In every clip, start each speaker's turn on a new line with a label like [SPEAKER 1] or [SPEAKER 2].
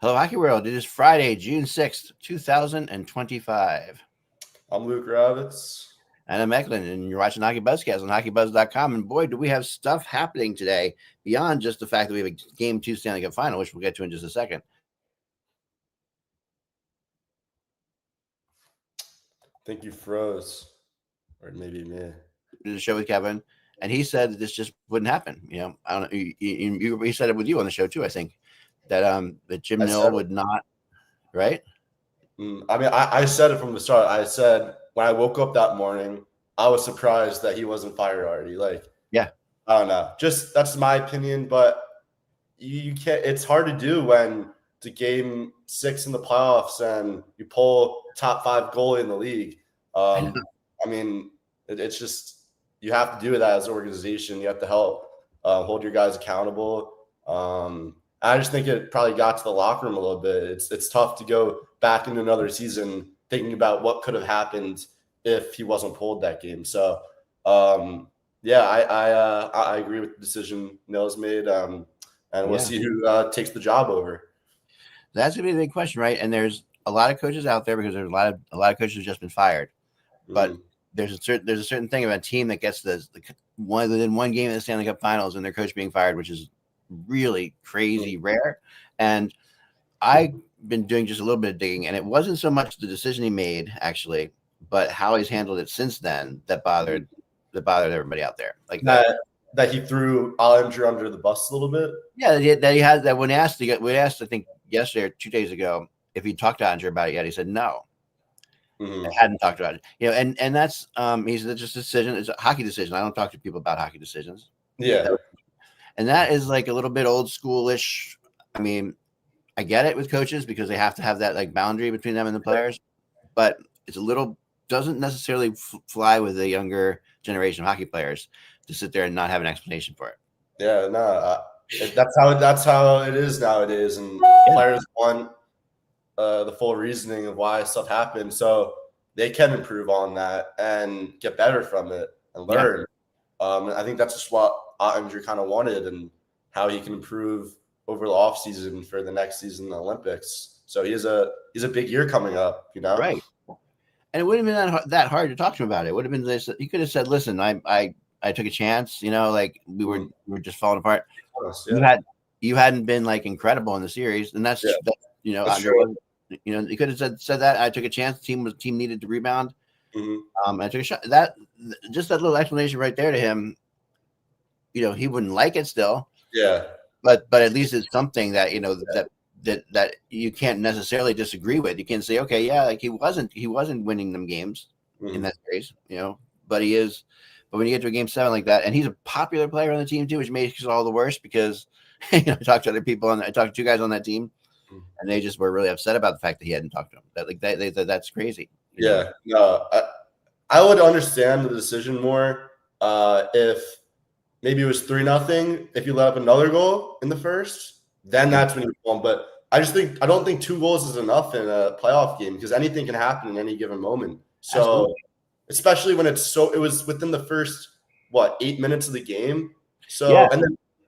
[SPEAKER 1] Hello, Hockey World. It is Friday, June 6th, 2025.
[SPEAKER 2] I'm Luke Ravitz.
[SPEAKER 1] And I'm Eklund, and you're watching Hockey Buzzcast on HockeyBuzz.com. And boy, do we have stuff happening today beyond just the fact that we have a Game 2 Stanley Cup final, which we'll get to in just a second.
[SPEAKER 2] I think you froze, or maybe me.
[SPEAKER 1] The show with Kevin, and he said that this just wouldn't happen. You know, I don't know. He said it with you on the show too. I think that that Jim Nill would not, right?
[SPEAKER 2] I mean, I said it from the start. I said when I woke up that morning, I was surprised that he wasn't fired already. Like,
[SPEAKER 1] yeah,
[SPEAKER 2] I don't know. Just that's my opinion, but you can't. It's hard to do when it's a game 6 in the playoffs and you pull top 5 goalie in the league. I mean, it's just you have to do that as an organization. You have to help hold your guys accountable. I just think it probably got to the locker room a little bit. It's tough to go back into another season thinking about what could have happened if he wasn't pulled that game. So, yeah, I agree with the decision Nils made, and we'll see who takes the job over.
[SPEAKER 1] That's gonna be the big question, right? And there's a lot of coaches out there because there's a lot of coaches who've just been fired, but there's a certain thing about a team that gets within one game of the Stanley Cup Finals and their coach being fired, which is really crazy rare. And I've been doing just a little bit of digging, and it wasn't so much the decision he made actually, but how he's handled it since then that bothered everybody out there. Like
[SPEAKER 2] that he threw Andrew under the bus a little bit.
[SPEAKER 1] Yeah, that he had that when asked I think yesterday or 2 days ago if he talked to Andrew about it yet, he said no. I hadn't talked about it. You know, and that's he's just a decision. It's a hockey decision. I don't talk to people about hockey decisions.
[SPEAKER 2] Yeah.
[SPEAKER 1] And that is like a little bit old schoolish. I mean, I get it with coaches because they have to have that like boundary between them and the players, but it's a little doesn't necessarily fly with the younger generation of hockey players to sit there and not have an explanation for it.
[SPEAKER 2] Yeah, no, that's how it is nowadays, and players want the full reasoning of why stuff happened, so they can improve on that and get better from it and learn. I think that's just what Andrew kind of wanted, and how he can improve over the off season for the next season in the Olympics. So he's a big year coming up, you know.
[SPEAKER 1] Right. And it wouldn't have been that hard to talk to him about it. It would have been this. He could have said, "Listen, I took a chance. You know, like we were just falling apart. You hadn't been like incredible in the series, and that's you know, you know, he could have said that I took a chance. The team needed to rebound. I took a shot. That little explanation right there to him. You know, he wouldn't like it still.
[SPEAKER 2] Yeah.
[SPEAKER 1] But at least it's something that you know that you can't necessarily disagree with. You can say, okay, yeah, like he wasn't winning them games in that series, you know, but he is. But when you get to a game 7 like that, and he's a popular player on the team too, which makes it all the worse because you know I talked to other people and I talked to 2 guys on that team, and they just were really upset about the fact that he hadn't talked to him. That's crazy.
[SPEAKER 2] Yeah, no, I would understand the decision more if maybe it was 3-0. If you let up another goal in the first, then that's when you won. But I don't think 2 goals is enough in a playoff game because anything can happen in any given moment. So, absolutely. Especially when it was within the first 8 minutes of the game. So and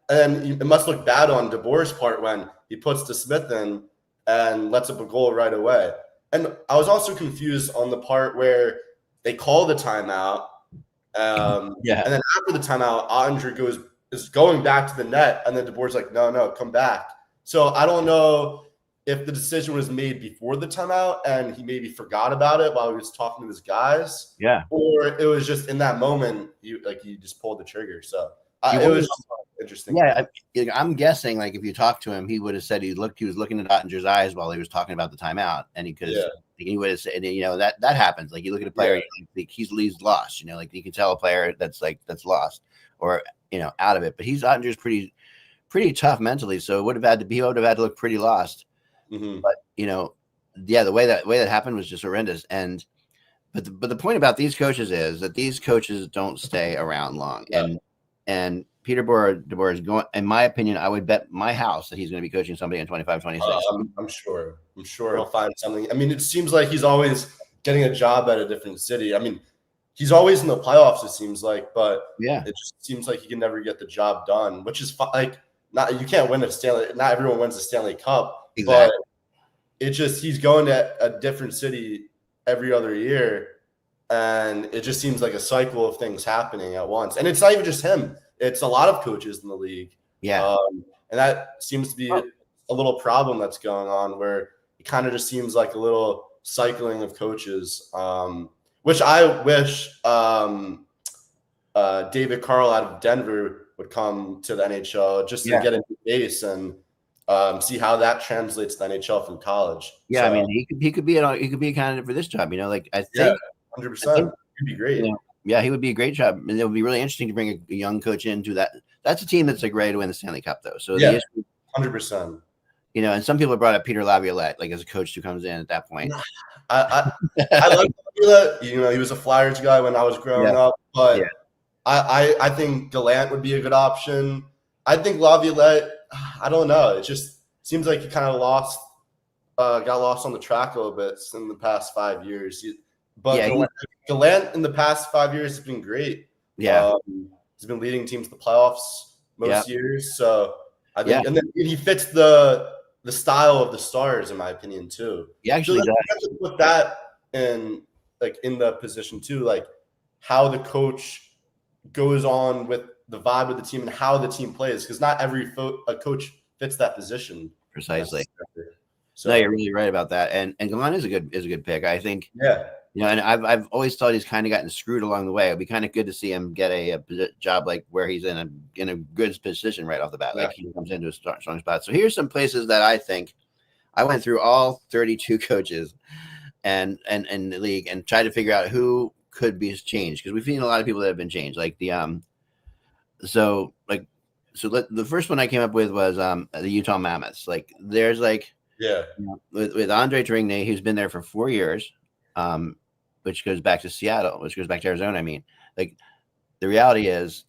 [SPEAKER 2] then it must look bad on Deboer's part when he puts DeSmith in and lets up a goal right away. And I was also confused on the part where they call the timeout. And then after the timeout, Andrew is going back to the net, and then Deboer's like, no, come back. So I don't know if the decision was made before the timeout and he maybe forgot about it while he was talking to his guys. Yeah. Or it was just in that moment, he just pulled the trigger. So it was interesting.
[SPEAKER 1] Yeah, I'm guessing like if you talked to him, he would have said he was looking at Ottinger's eyes while he was talking about the timeout, and he would have said, you know, that happens. Like you look at a player, he's lost. You know, like you can tell a player that's lost or you know out of it. But Ottinger's pretty tough mentally, so he would have had to look pretty lost. But you know, the way that happened was just horrendous. But the point about these coaches is that these coaches don't stay around long, and Peter Deboer is going. In my opinion, I would bet my house that he's going to be coaching somebody in 25, 26.
[SPEAKER 2] I'm sure he'll find something. I mean, it seems like he's always getting a job at a different city. I mean, he's always in the playoffs. It seems like, but it just seems like he can never get the job done, which is like you can't win a Stanley. Not everyone wins a Stanley Cup. but it just he's going to a different city every other year, and it just seems like a cycle of things happening at once. And it's not even just him; it's a lot of coaches in the league.
[SPEAKER 1] Yeah,
[SPEAKER 2] and that seems to be a little problem that's going on, where it kind of just seems like a little cycling of coaches, which I wish David Carl out of Denver would come to the NHL just to get into base and see how that translates to the NHL from college.
[SPEAKER 1] Yeah, so, I mean, he could be a candidate for this job. Like I think
[SPEAKER 2] 100%. He'd be great.
[SPEAKER 1] Yeah, he would be a great job, and it would be really interesting to bring a young coach into that. That's a team that's like ready to win the Stanley Cup, though. So
[SPEAKER 2] 100%.
[SPEAKER 1] And some people brought up Peter Laviolette, like as a coach who comes in at that point.
[SPEAKER 2] I like Laviolette. He was a Flyers guy when I was growing up, but I think Gallant would be a good option. I think Laviolette, I don't know. It just seems like he kind of got lost on the track a little bit in the past 5 years. But Gallant in the past 5 years has been great.
[SPEAKER 1] Yeah.
[SPEAKER 2] He's been leading teams to the playoffs most years. So I think, and then he fits the style of the Stars, in my opinion, too.
[SPEAKER 1] He actually does.
[SPEAKER 2] Put that in the position too, like how the coach goes on with the vibe of the team and how the team plays, because not every coach fits that position
[SPEAKER 1] precisely. So no, you're really right about that. And Gallant is a good pick, I think.
[SPEAKER 2] Yeah.
[SPEAKER 1] And I've always thought he's kind of gotten screwed along the way. It'd be kind of good to see him get a job like where he's in a good position right off the bat. Like he comes into a strong spot. So here's some places that I think I went through all 32 coaches and the league and tried to figure out who could be changed, because we've seen a lot of people that have been changed. Like the first one I came up with was the Utah Mammoths. Like there's with Andre Tourigny, who's been there for 4 years. Which goes back to Seattle, which goes back to Arizona. I mean, like the reality is,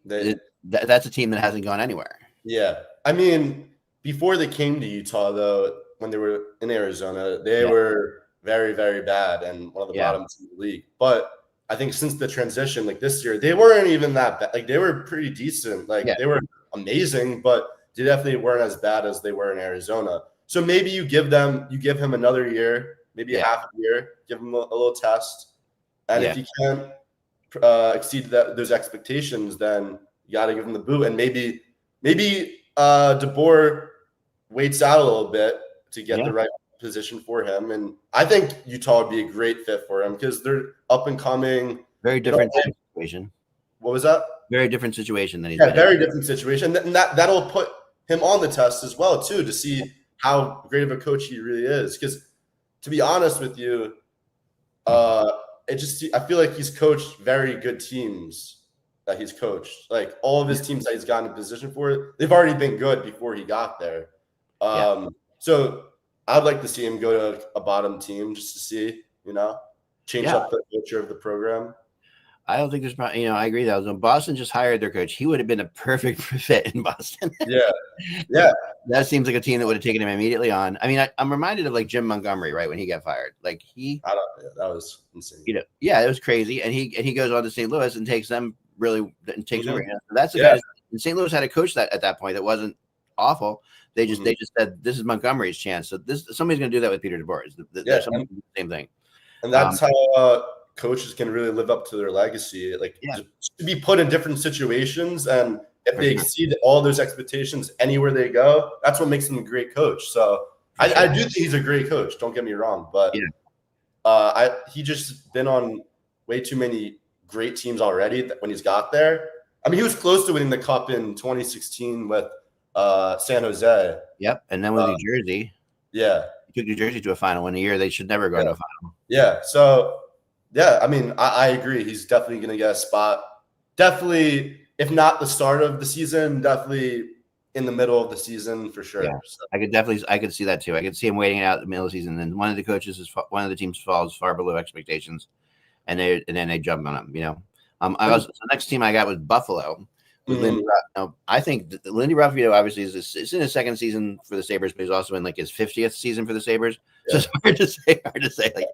[SPEAKER 1] that's a team that hasn't gone anywhere.
[SPEAKER 2] Yeah. I mean, before they came to Utah, though, when they were in Arizona, they were very, very bad and one of the bottoms in the league. But I think since the transition, like this year, they weren't even that bad. Like they were pretty decent. Like they were amazing, but they definitely weren't as bad as they were in Arizona. So maybe you give him another year. Maybe a half a year, give him a little test. And if you can't exceed those expectations, then you got to give him the boot. And maybe Deboer waits out a little bit to get the right position for him. And I think Utah would be a great fit for him because they're up and coming.
[SPEAKER 1] Very different situation.
[SPEAKER 2] What was that?
[SPEAKER 1] Very different situation than he's
[SPEAKER 2] been very different situation. And that'll put him on the test as well, too, to see how great of a coach he really is. Because to be honest with you, I feel like he's coached very good teams that he's coached. Like all of his teams that he's gotten in position for, they've already been good before he got there. So I'd like to see him go to a bottom team just to see, change up the culture of the program.
[SPEAKER 1] I don't think there's probably, I agree that when Boston just hired their coach, he would have been a perfect fit in Boston.
[SPEAKER 2] Yeah.
[SPEAKER 1] That seems like a team that would have taken him immediately on. I mean, I'm reminded of like Jim Montgomery, right? When he got fired, that
[SPEAKER 2] was insane.
[SPEAKER 1] It was crazy. And he goes on to St. Louis and takes them over. That's the guy. And St. Louis had a coach that at that point that wasn't awful. They just said, this is Montgomery's chance. So somebody's going to do that with Peter Deboer. Same thing.
[SPEAKER 2] And that's how coaches can really live up to their legacy, to be put in different situations, and if they exceed all those expectations anywhere they go, that's what makes them a great coach. So I do think he's a great coach, don't get me wrong, but he just been on way too many great teams already when he's got there. I mean, he was close to winning the cup in 2016 with San Jose.
[SPEAKER 1] Yep. And then with New Jersey.
[SPEAKER 2] Yeah.
[SPEAKER 1] He took New Jersey to a final in a year they should never go to a final.
[SPEAKER 2] Yeah. So I mean, I agree. He's definitely going to get a spot. Definitely, if not the start of the season, definitely in the middle of the season for sure.
[SPEAKER 1] Yeah. So. I could see that too. I could see him waiting out the middle of the season. And one of the teams falls far below expectations, and then they jump on him. The next team I got was Buffalo. With Lindy Ruff. Now, I think Lindy Ruff, obviously is in his second season for the Sabres, but he's also in like his 50th season for the Sabres. So it's hard to say.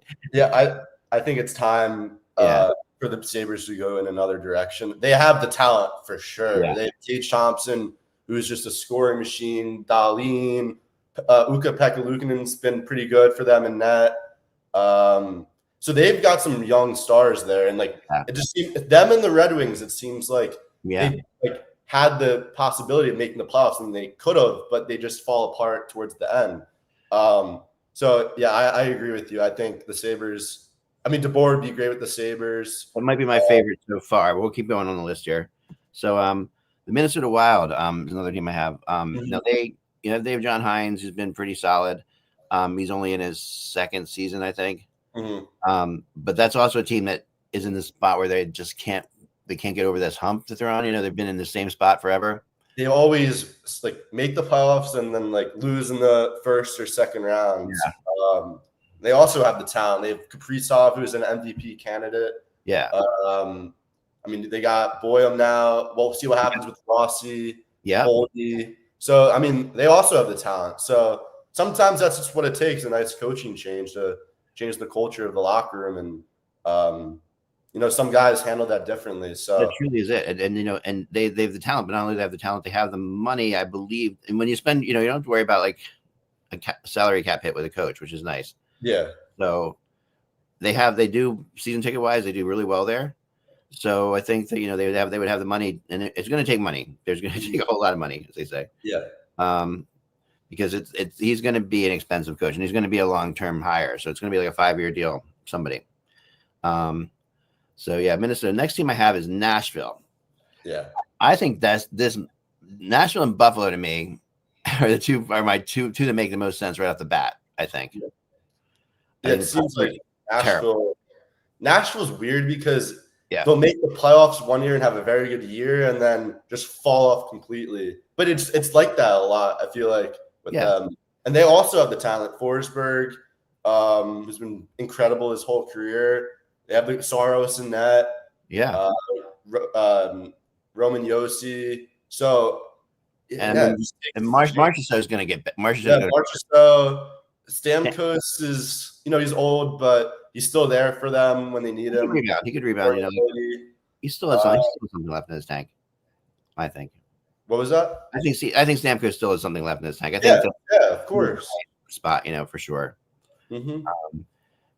[SPEAKER 2] I think it's time for the Sabres to go in another direction. They have the talent for sure. Yeah. They have Tage Thompson, who's just a scoring machine. Dahlin, Ukko-Pekka Luukkonen's been pretty good for them in net. So they've got some young stars there, and like it just seems them and the Red Wings. It seems like they like had the possibility of making the playoffs, and they could have, but they just fall apart towards the end. So yeah, I agree with you. I think the Sabres. I mean, Deboer would be great with the Sabres.
[SPEAKER 1] That might be my favorite so far. We'll keep going on the list here. So the Minnesota Wild is another team I have. Now they have John Hines, who's been pretty solid. He's only in his second season, I think. But that's also a team that is in the spot where they just can't get over this hump that they're on. They've been in the same spot forever.
[SPEAKER 2] They always like make the playoffs and then like lose in the first or second rounds. Yeah. They also have the talent. They have Kaprizov, who's an MVP candidate.
[SPEAKER 1] Yeah.
[SPEAKER 2] I mean, they got Boyum now. We'll see what happens with Rossi.
[SPEAKER 1] Yeah.
[SPEAKER 2] Boldy. So, I mean, they also have the talent. So sometimes that's just what it takes, a nice coaching change to change the culture of the locker room. And, some guys handle that differently. So
[SPEAKER 1] that truly is it. And they have the talent, but not only do they have the talent, they have the money, I believe. And when you spend, you don't have to worry about like a salary cap hit with a coach, which is nice.
[SPEAKER 2] Yeah.
[SPEAKER 1] So they do season ticket wise, they do really well there. So I think that, they would have the money, and it's going to take money. There's going to take a whole lot of money, as they say.
[SPEAKER 2] Yeah.
[SPEAKER 1] Because he's going to be an expensive coach, and he's going to be a long-term hire. So it's going to be like a 5-year deal, somebody. So yeah, Minnesota. Next team I have is Nashville.
[SPEAKER 2] Yeah.
[SPEAKER 1] I think this Nashville and Buffalo to me are my two that make the most sense right off the bat, I think.
[SPEAKER 2] Yeah, it seems like Nashville's weird because they'll make the playoffs one year and have a very good year and then just fall off completely. But it's like that a lot, I feel like, with them. And they also have the talent. Forsberg, who's been incredible his whole career. They have the Saros in net.
[SPEAKER 1] Yeah.
[SPEAKER 2] Roman Yossi. So
[SPEAKER 1] and Marchessault is going to get
[SPEAKER 2] Marchessault. Stamkos is, he's old, but he's still there for them when they need him.
[SPEAKER 1] He could rebound. He still has something left in his tank, I think.
[SPEAKER 2] What was that?
[SPEAKER 1] I think Stamkos still has something left in his tank. I think
[SPEAKER 2] of course.
[SPEAKER 1] Spot, for sure.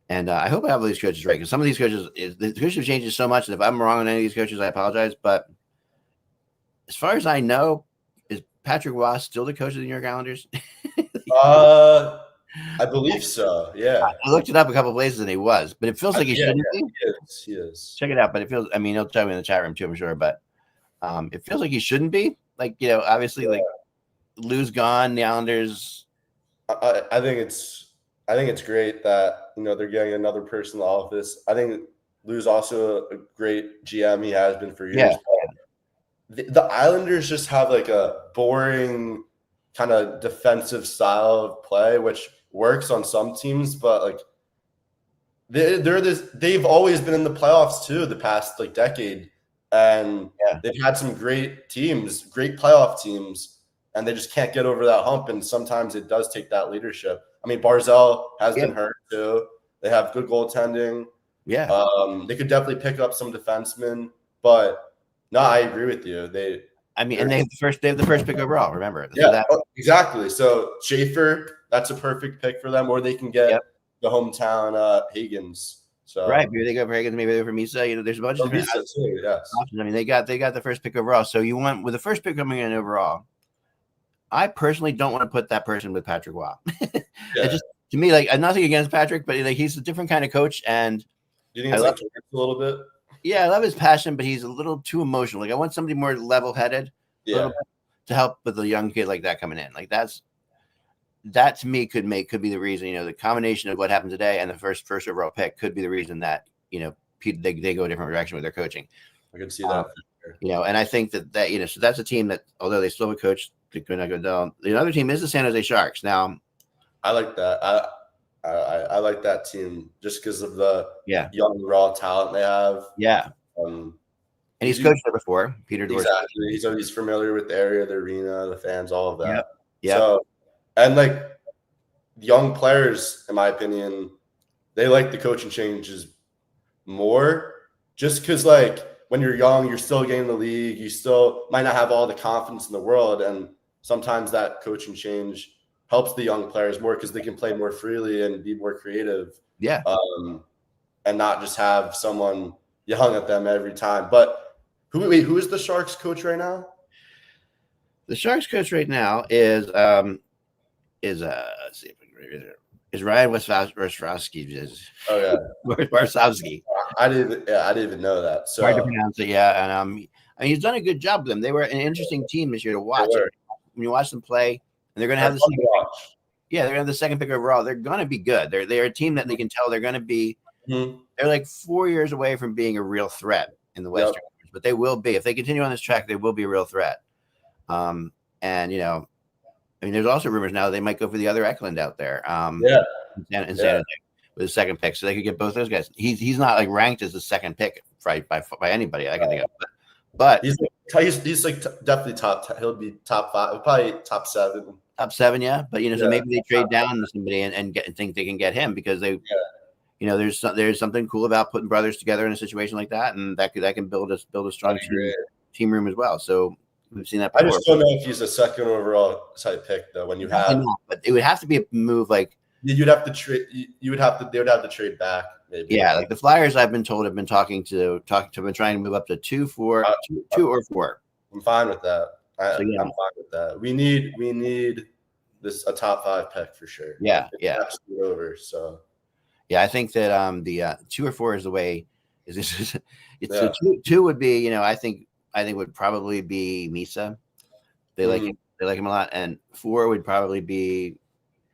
[SPEAKER 1] And I hope I have all these coaches right, because some of these coaches, the coaching changes so much that if I'm wrong on any of these coaches, I apologize. But as far as I know, is Patrick Roy still the coach of the New York Islanders?
[SPEAKER 2] I believe so. Yeah,
[SPEAKER 1] I looked it up a couple of places and he was, but it feels like he shouldn't be.
[SPEAKER 2] He is.
[SPEAKER 1] Check it out, but it feels. I mean, he'll tell me in the chat room too, I'm sure. But it feels like he shouldn't be. Like obviously, like Lou's gone, the Islanders.
[SPEAKER 2] I think it's great that they're getting another person in the office. I think Lou's also a great GM. He has been for years. Yeah. The Islanders just have like a boring kind of defensive style of play, which works on some teams, but like they've always been in the playoffs too the past like decade, and they've had some great teams, great playoff teams, and they just can't get over that hump. And sometimes it does take that leadership. I mean, Barzal has been hurt too. They have good goaltending.
[SPEAKER 1] Yeah.
[SPEAKER 2] They could definitely pick up some defensemen, but no, I agree with you. They have
[SPEAKER 1] the first pick overall. Remember?
[SPEAKER 2] Exactly. So Schaefer, that's a perfect pick for them, or they can get the hometown Higgins. So
[SPEAKER 1] maybe they go for Higgins, maybe they go for Misa. There's a bunch of different options. I mean, they got the first pick overall. So you want with the first pick coming in overall. I personally don't want to put that person with Patrick Roy. Just to me, like nothing against Patrick, but like he's a different kind of coach, and
[SPEAKER 2] do you think it's a little bit?
[SPEAKER 1] Yeah, I love his passion, but he's a little too emotional. Like I want somebody more level-headed, to help with a young kid like that coming in. Like that to me could be the reason. The combination of what happened today and the first overall pick could be the reason that they go a different direction with their coaching.
[SPEAKER 2] I can see that.
[SPEAKER 1] And I think that so that's a team that although they still have a coach, they could not go down. The other team is the San Jose Sharks. Now,
[SPEAKER 2] I like that. I like that team just because of the young raw talent they have.
[SPEAKER 1] Yeah. And he's coached there before, Peter Dorsey.
[SPEAKER 2] Exactly. He's familiar with the area, the arena, the fans, all of that.
[SPEAKER 1] Yeah.
[SPEAKER 2] So, and like young players, in my opinion, they like the coaching changes more just because like when you're young, you're still getting the league. You still might not have all the confidence in the world. And sometimes that coaching change helps the young players more because they can play more freely and be more creative.
[SPEAKER 1] Yeah.
[SPEAKER 2] And not just have someone yelling at them every time. But who is the Sharks coach right now?
[SPEAKER 1] The Sharks coach right now is Ryan Warsawski.
[SPEAKER 2] Oh yeah,
[SPEAKER 1] Warsawski.
[SPEAKER 2] I didn't even know that. So
[SPEAKER 1] hard to pronounce it. Yeah, and I mean, he's done a good job with them. They were an interesting team this year to watch. When you watch them play, and they're going to have they're going to have the second pick overall. They're going to be good. They're a team that they can tell they're going to be.
[SPEAKER 2] Mm-hmm.
[SPEAKER 1] They're like 4 years away from being a real threat in the Western, but they will be if they continue on this track. They will be a real threat. And I mean, there's also rumors now they might go for the other Eklund out there. In San Jose with the second pick, so they could get both those guys. He's not like ranked as the second pick by anybody I can think of, but
[SPEAKER 2] he's like definitely top. He'll be top 5, probably top 7.
[SPEAKER 1] Top 7, yeah. But so maybe they trade down to somebody and think they can get him because they. There's something cool about putting brothers together in a situation like that, and that can build a strong team room as well. So we've seen that before.
[SPEAKER 2] I just don't know if he's a second overall type pick though. When you have,
[SPEAKER 1] but it would have to be a move like
[SPEAKER 2] you'd have to trade. They would have to trade back. Maybe.
[SPEAKER 1] Yeah, like the Flyers, I've been told have been been trying to move up to 2 or 4.
[SPEAKER 2] I'm fine with that. I'm fine with that. We need this a top 5 pick for sure.
[SPEAKER 1] Yeah,
[SPEAKER 2] it's over. So.
[SPEAKER 1] Yeah, I think that the 2 or 4 is the way. So 2 would be, I think would probably be Misa. They like him a lot, and 4 would probably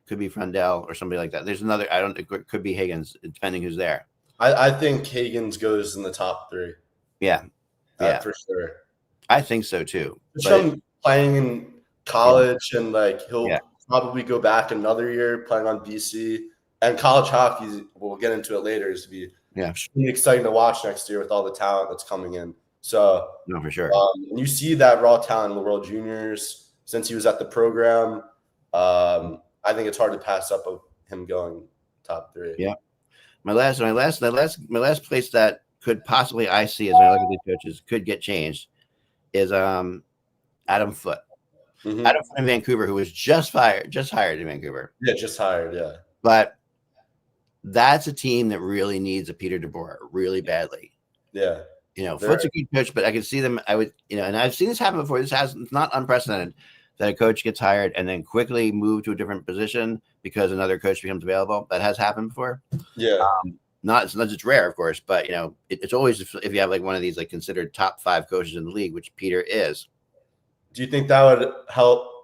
[SPEAKER 1] could be Frundell or somebody like that. There's another. It could be Higgins, depending who's there.
[SPEAKER 2] I think Higgins goes in the top 3.
[SPEAKER 1] Yeah,
[SPEAKER 2] for sure.
[SPEAKER 1] I think so too.
[SPEAKER 2] From playing in college and like he'll probably go back another year playing on BC. And college hockey, we'll get into it later, is to be extremely exciting to watch next year with all the talent that's coming in. So,
[SPEAKER 1] no, for sure.
[SPEAKER 2] And you see that raw talent in the World Juniors since he was at the program. I think it's hard to pass up of him going top 3.
[SPEAKER 1] Yeah, my last place that could possibly I see as I look at these coaches could get changed is Adam Foote.
[SPEAKER 2] Mm-hmm.
[SPEAKER 1] Adam Foote in Vancouver, who was just hired in Vancouver.
[SPEAKER 2] Yeah, just hired. Yeah,
[SPEAKER 1] but. That's a team that really needs a Peter Deboer really badly.
[SPEAKER 2] Yeah.
[SPEAKER 1] Foote's a good coach, but I can see them. I would, and I've seen this happen before. It's not unprecedented that a coach gets hired and then quickly move to a different position because another coach becomes available. That has happened before.
[SPEAKER 2] Yeah.
[SPEAKER 1] It's not just rare, of course, but it's always if you have like one of these like considered top 5 coaches in the league, which Peter is.
[SPEAKER 2] Do you think that would help?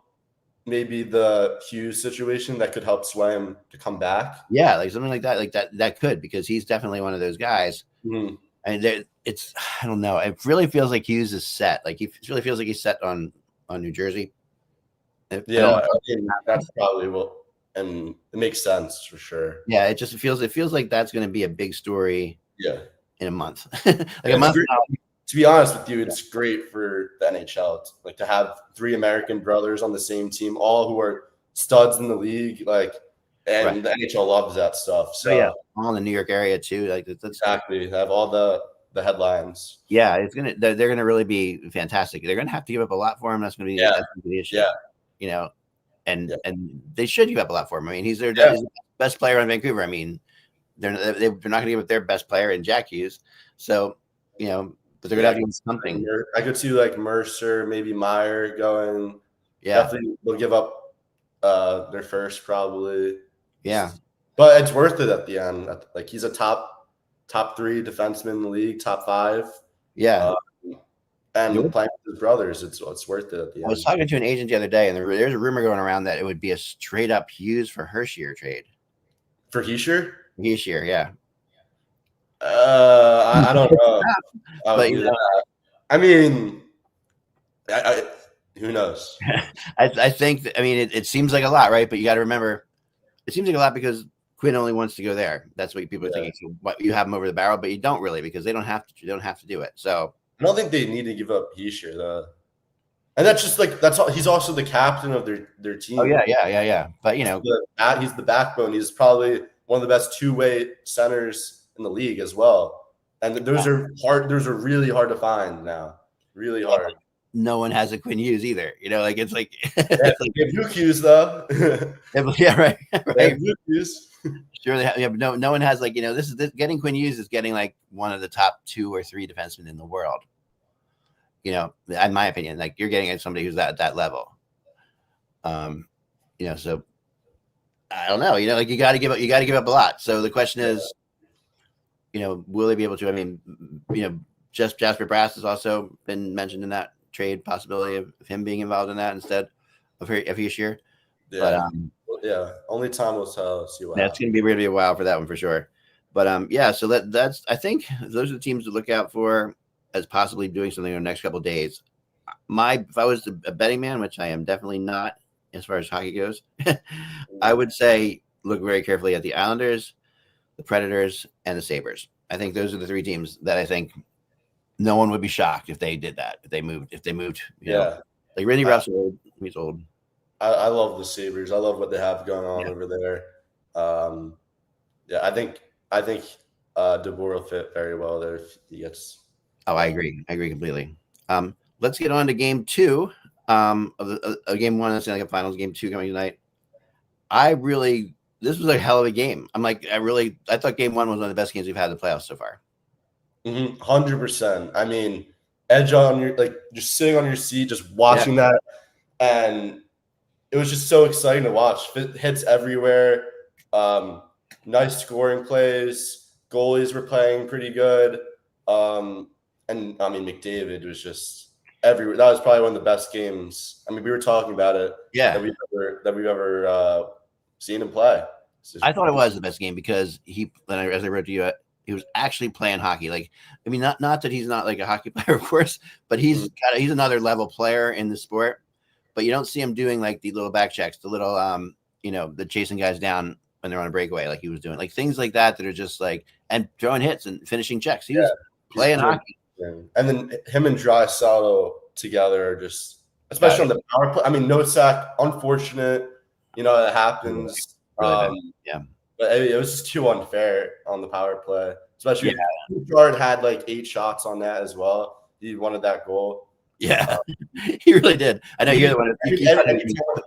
[SPEAKER 2] Maybe the Hughes situation that could help sway him to come back.
[SPEAKER 1] Yeah, like something like that could, because he's definitely one of those guys.
[SPEAKER 2] Mm-hmm.
[SPEAKER 1] And I don't know. It really feels like Hughes is set. Like he really feels like he's set on New Jersey.
[SPEAKER 2] That's probably and it makes sense for sure.
[SPEAKER 1] Yeah, it feels like that's going to be a big story.
[SPEAKER 2] Yeah,
[SPEAKER 1] in a month, a month.
[SPEAKER 2] To be honest with you, it's great for the NHL, like to have 3 American brothers on the same team, all who are studs in the league, the NHL loves that stuff. So
[SPEAKER 1] all in the New York area too. Like that's
[SPEAKER 2] exactly, have all the headlines.
[SPEAKER 1] Yeah, they're gonna really be fantastic. They're gonna have to give up a lot for him. That's gonna be the issue. Yeah, and they should give up a lot for him. I mean, he's their best player on Vancouver. I mean, they're not gonna give up their best player in Jack Hughes. So but they're gonna have to do something.
[SPEAKER 2] I could see like Mercer, maybe Meyer going.
[SPEAKER 1] Yeah,
[SPEAKER 2] definitely they'll give up their first probably.
[SPEAKER 1] Yeah,
[SPEAKER 2] but it's worth it at the end. Like he's a top 3 defenseman in the league, top 5.
[SPEAKER 1] Yeah,
[SPEAKER 2] and playing with his brothers, it's worth it at the end.
[SPEAKER 1] I was talking to an agent the other day, and there's a rumor going around that it would be a straight up Hughes for Hershier trade.
[SPEAKER 2] For Heischer?
[SPEAKER 1] Heischer, yeah.
[SPEAKER 2] I don't know. But I mean, who knows?
[SPEAKER 1] I think that, it seems like a lot, right? But you got to remember, it seems like a lot because Quinn only wants to go there. That's what people are thinking. So you have him over the barrel, but you don't really, because they don't have to. You don't have to do it. So
[SPEAKER 2] I don't think they need to give up Heischer though. And that's just that's all. He's also the captain of their team.
[SPEAKER 1] Oh yeah. But
[SPEAKER 2] he's the backbone. He's probably one of the best 2-way centers in the league as well. And those are hard. Those are really hard to find now. Really hard.
[SPEAKER 1] no one has a Quinn Hughes either. Like it's like,
[SPEAKER 2] it's like they have Luke Hughes though.
[SPEAKER 1] Yeah, right.
[SPEAKER 2] They have Luke Hughes.
[SPEAKER 1] Sure, they have, yeah, but no one has like this getting Quinn Hughes is getting like one of the top 2 or 3 defensemen in the world. In my opinion, like you're getting somebody who's at that level. So I don't know. Like you got to give up a lot. So the question is, will they be able to? I mean, just Jasper Brass has also been mentioned in that trade possibility of him being involved in that instead of Hischier.
[SPEAKER 2] Yeah. But only time will tell. See what
[SPEAKER 1] that's going to be a while for that one for sure. But so that's I think those are the teams to look out for as possibly doing something in the next couple of days. If I was a betting man, which I am definitely not as far as hockey goes, I would say look very carefully at the Islanders, the Predators, and the Sabres. I think those are the 3 teams that I think no one would be shocked if they did that. If they moved, like Randy Ruff's old. He's old.
[SPEAKER 2] I love the Sabres. I love what they have going on over there. I think Deboer will fit very well there if he gets.
[SPEAKER 1] Oh, I agree completely. Let's get on to game 2 of the game 1 of the Stanley Cup Finals. Game 2 coming tonight. This was a hell of a game. I thought game 1 was one of the best games we've had in the playoffs so far.
[SPEAKER 2] 100%. I mean, edge on your just sitting on your seat, just watching that, and it was just so exciting to watch. Hits everywhere. Nice scoring plays. Goalies were playing pretty good. And I mean, McDavid was just everywhere. That was probably one of the best games. I mean, we were talking about it.
[SPEAKER 1] Yeah.
[SPEAKER 2] That we've ever seen him play.
[SPEAKER 1] I thought it was the best game because as I wrote to you, he was actually playing hockey. Like, I mean, not that he's not like a hockey player, of course, but he's another level player in the sport. But you don't see him doing like the little back checks, the little the chasing guys down when they're on a breakaway, like he was doing, like things like that are just like, and throwing hits and finishing checks. He was playing hockey.
[SPEAKER 2] And then him and Draisaitl together are just, especially on the power play. I mean, no sack, unfortunate. It happens.
[SPEAKER 1] Really
[SPEAKER 2] but it was just too unfair on the power play. Especially Bouchard had like 8 shots on that as well. He wanted that goal.
[SPEAKER 1] Yeah, he really did. I know you're the one.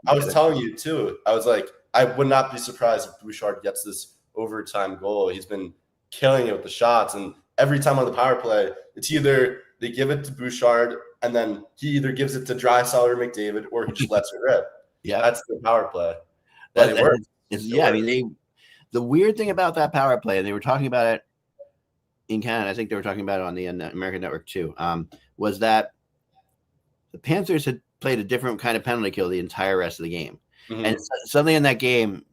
[SPEAKER 2] I was telling you too. I was like, I would not be surprised if Bouchard gets this overtime goal. He's been killing it with the shots, and every time on the power play, it's either they give it to Bouchard and then he either gives it to Draisaitl or McDavid, or he just lets it rip.
[SPEAKER 1] Yeah,
[SPEAKER 2] that's the power play. But it works.
[SPEAKER 1] I mean, the weird thing about that power play, and they were talking about it in Canada. I think they were talking about it on the American Network too. Was that the Panthers had played a different kind of penalty kill the entire rest of the game, and something in that game,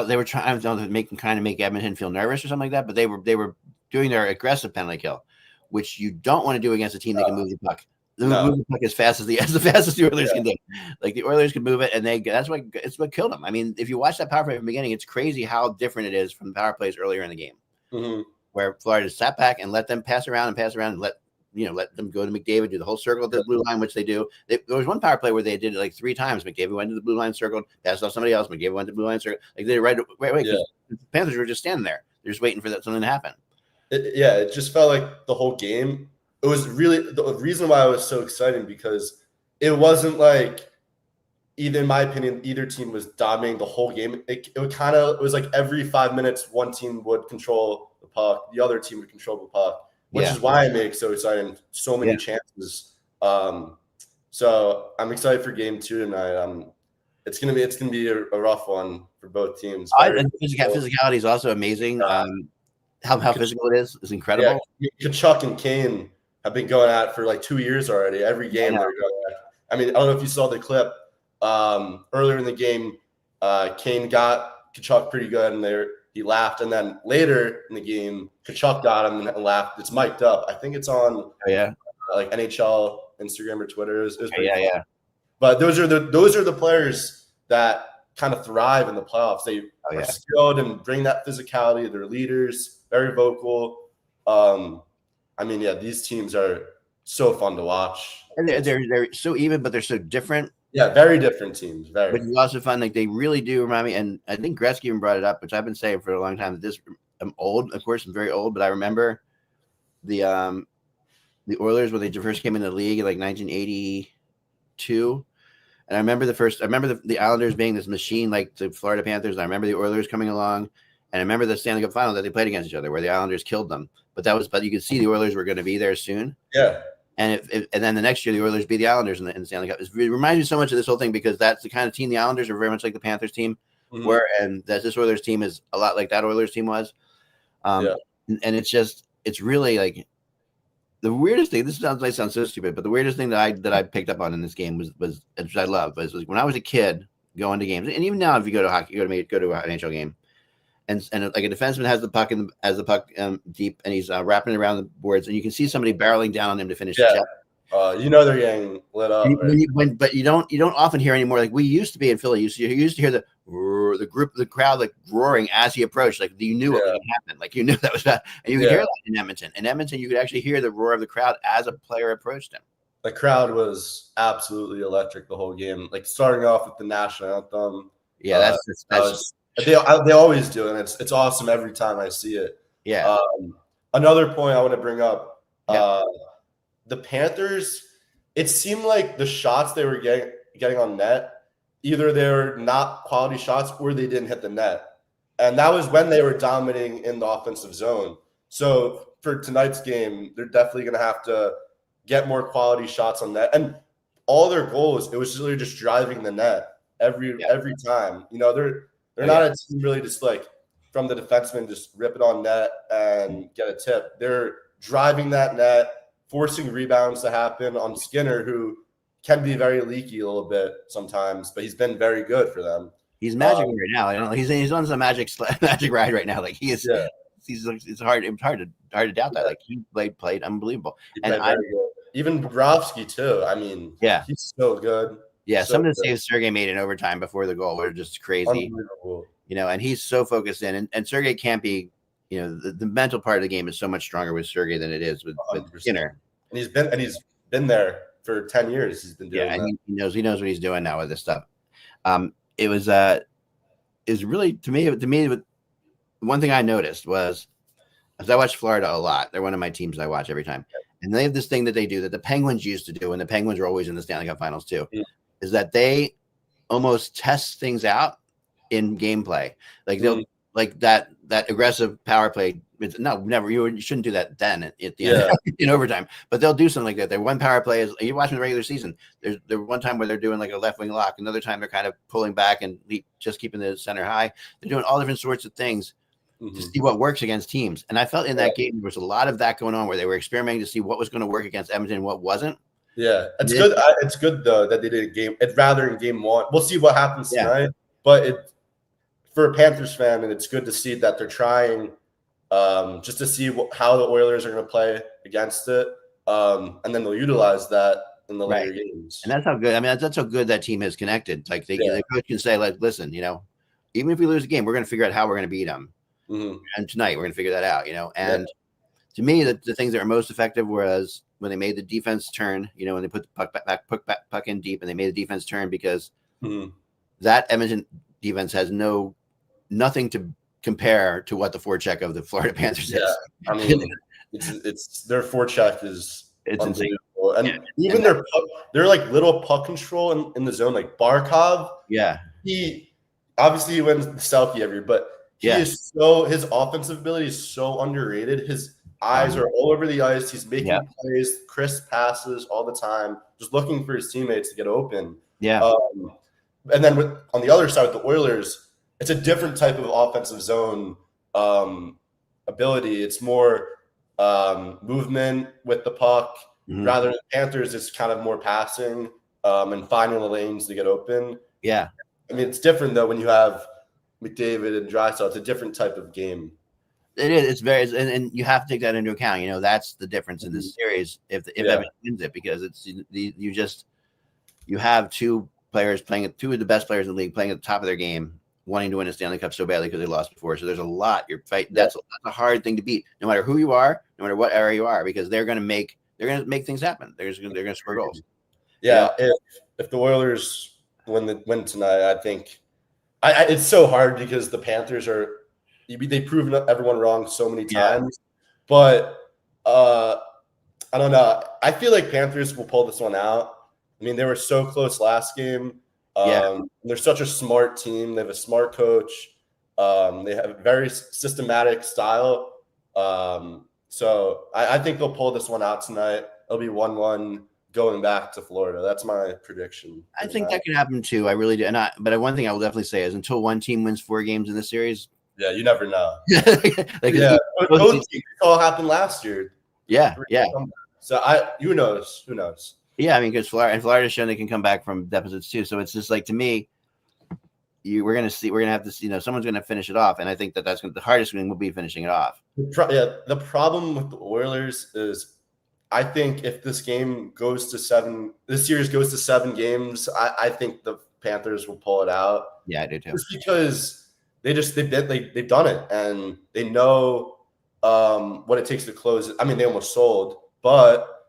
[SPEAKER 1] they were trying to make Edmonton feel nervous or something like that. But they were doing their aggressive penalty kill, which you don't want to do against a team that can move the puck. Move the puck as fast as the Oilers can do. Like the Oilers can move it, and it's what killed them. I mean, if you watch that power play from the beginning, it's crazy how different it is from the power plays earlier in the game, where Florida sat back and let them pass around and let them go to McDavid, do the whole circle to the blue line, which they do. There was one power play where they did it like 3 times. McDavid went to the blue line, circled, passed off somebody else. McDavid went to the blue line, circle. Like they did right away. The Panthers were just standing there. They're just waiting for something to happen.
[SPEAKER 2] It just felt like the whole game. It was really the reason why I was so excited, because it wasn't like, either in my opinion, either team was dominating the whole game. It was like every 5 minutes, one team would control the puck, the other team would control the puck, which is why it makes so exciting. So many chances. So I'm excited for game 2 tonight. It's gonna be a rough one for both teams.
[SPEAKER 1] And physicality is also amazing. How physical it is incredible.
[SPEAKER 2] Yeah, Kachuk and Kane have been going at it for like 2 years already. Every game they're going at it. I mean, I don't know if you saw the clip earlier in the game. Kane got Kachuk pretty good, and he laughed. And then later in the game, Kachuk got him and laughed. It's mic'd up. I think it's on like NHL Instagram or Twitter. It was pretty fun. But those are the players that kind of thrive in the playoffs. They are skilled and bring that physicality. They're leaders, very vocal. I mean, these teams are so fun to watch.
[SPEAKER 1] And they're so even, but they're so different.
[SPEAKER 2] Yeah, very different teams. Very.
[SPEAKER 1] But you also find like they really do remind me, and I think Gretzky even brought it up, which I've been saying for a long time. I'm old, of course, I'm very old, but I remember the the Oilers when they first came into the league in like 1982. And I remember the Islanders being this machine like the Florida Panthers. And I remember the Oilers coming along, and I remember the Stanley Cup final that they played against each other where the Islanders killed them. But you could see the Oilers were going to be there soon.
[SPEAKER 2] Yeah.
[SPEAKER 1] And and then the next year the Oilers beat the Islanders in the Stanley Cup. It reminds me so much of this whole thing because that's the kind of team the Islanders are very much like the Panthers team, and that this Oilers team is a lot like that Oilers team was. And it's really like the weirdest thing. This might sound so stupid, but the weirdest thing that I picked up on in this game was which I love was when I was a kid going to games, and even now if you go to hockey, go to an NHL game, and like a defenseman has the puck deep, and he's wrapping it around the boards, and you can see somebody barreling down on him to finish the check.
[SPEAKER 2] They're getting lit up.
[SPEAKER 1] But you don't often hear anymore. Like we used to be in Philly, you used to hear the crowd like roaring as he approached. Like you knew what was going to happen. Like you knew that was bad. And you could hear that in Edmonton. In Edmonton, you could actually hear the roar of the crowd as a player approached him.
[SPEAKER 2] The crowd was absolutely electric the whole game. Like starting off with the national anthem.
[SPEAKER 1] Yeah,
[SPEAKER 2] they always do, and it's awesome every time I see it.
[SPEAKER 1] Yeah.
[SPEAKER 2] Another point I want to bring up. The Panthers, it seemed like the shots they were getting on net, either they were not quality shots or they didn't hit the net. And that was when they were dominating in the offensive zone. So for tonight's game, they're definitely going to have to get more quality shots on net. And all their goals, it was really just driving the net every time. They're not a team really just like from the defenseman just rip it on net and get a tip. They're driving that net, forcing rebounds to happen on Skinner, who can be very leaky a little bit sometimes, but he's been very good for them.
[SPEAKER 1] He's magic right now. I don't know. He's on some magic ride right now. Like he is. Yeah. It's hard to doubt that. Like he played unbelievable.
[SPEAKER 2] Even Bobrovsky too. I mean, he's so good.
[SPEAKER 1] Yeah, some of the saves Sergei made in overtime before the goal were just crazy.
[SPEAKER 2] Unbelievable.
[SPEAKER 1] And he's so focused in, and Sergei can't be. The mental part of the game is so much stronger with Sergei than it is with Skinner.
[SPEAKER 2] And he's been there for 10 years. He's been doing that.
[SPEAKER 1] And he knows what he's doing now with this stuff. It was really to me one thing I noticed was as I watch Florida a lot. They're one of my teams I watch every time. And they have this thing that they do that the Penguins used to do, and the Penguins are always in the Stanley Cup Finals too, is that they almost test things out in gameplay. Like they'll like that aggressive power play. Never. You shouldn't do that then at the end in overtime. But they'll do something like that. Their one power play is you watch in the regular season. There's one time where they're doing like a left wing lock. Another time they're kind of pulling back and just keeping the center high. They're doing all different sorts of things to see what works against teams. And I felt in that game there was a lot of that going on where they were experimenting to see what was going to work against Edmonton and what wasn't.
[SPEAKER 2] Yeah, it's good. It's good though that they did a game. It's rather in game one. We'll see what happens tonight. But for a Panthers fan, and it's good to see that they're trying just to see how the Oilers are going to play against it, and then they'll utilize that in the later games.
[SPEAKER 1] And that's how good. I mean, that's how good that team has connected. Like the coach can say, like, listen, even if we lose the game, we're going to figure out how we're going to beat them. And tonight we're going to figure that out. And to me, the things that were most effective was when they made the defense turn. When they put the puck in deep, and they made the defense turn because that Edmonton defense has nothing to compare to what the forecheck of the Florida Panthers is.
[SPEAKER 2] I mean, it's their forecheck is
[SPEAKER 1] insane.
[SPEAKER 2] And even they're like little puck control in the zone, like Barkov.
[SPEAKER 1] Yeah,
[SPEAKER 2] he wins the Selkie every year, but his offensive ability is so underrated. His eyes are all over the ice. He's making plays, crisp passes all the time, just looking for his teammates to get open.
[SPEAKER 1] Yeah.
[SPEAKER 2] And then on the other side with the Oilers, it's a different type of offensive zone ability. It's more movement with the puck. Rather than Panthers, it's kind of more passing and finding the lanes to get open.
[SPEAKER 1] Yeah.
[SPEAKER 2] I mean, it's different, though, when you have McDavid and Draisaitl. It's a different type of game.
[SPEAKER 1] It is. It's very, and you have to take that into account. That's the difference in this series if Edmonton wins it, because it's you have two players playing, two of the best players in the league playing at the top of their game, wanting to win a Stanley Cup so badly because they lost before. So there's a lot you're fighting. That's a hard thing to beat, no matter who you are, no matter what area you are, because they're going to make things happen. They're going to score goals.
[SPEAKER 2] Yeah. If the Oilers win tonight, I think it's so hard because the Panthers they've proven everyone wrong so many times. But I I don't know. I feel like Panthers will pull this one out. I mean, they were so close last game. They're such a smart team. They have a smart coach. They have a very systematic style. So I think they'll pull this one out tonight. It'll be 1-1 going back to Florida. That's my prediction.
[SPEAKER 1] I think that could happen too. I really do. But one thing I will definitely say is until one team wins 4 games in this series.
[SPEAKER 2] Yeah, you never know.
[SPEAKER 1] Both
[SPEAKER 2] teams all happened last year.
[SPEAKER 1] Yeah.
[SPEAKER 2] So who knows?
[SPEAKER 1] Yeah, I mean, because Florida's shown they can come back from deficits too. So it's just like, to me, we're gonna have to see. Someone's gonna finish it off, and I think that's the hardest thing will be finishing it off.
[SPEAKER 2] The problem with the Oilers is, I think if this series goes to 7 games, I think the Panthers will pull it out.
[SPEAKER 1] Yeah, I do too.
[SPEAKER 2] Just because they've done it, and they know what it takes to close it. I mean, they almost sold, but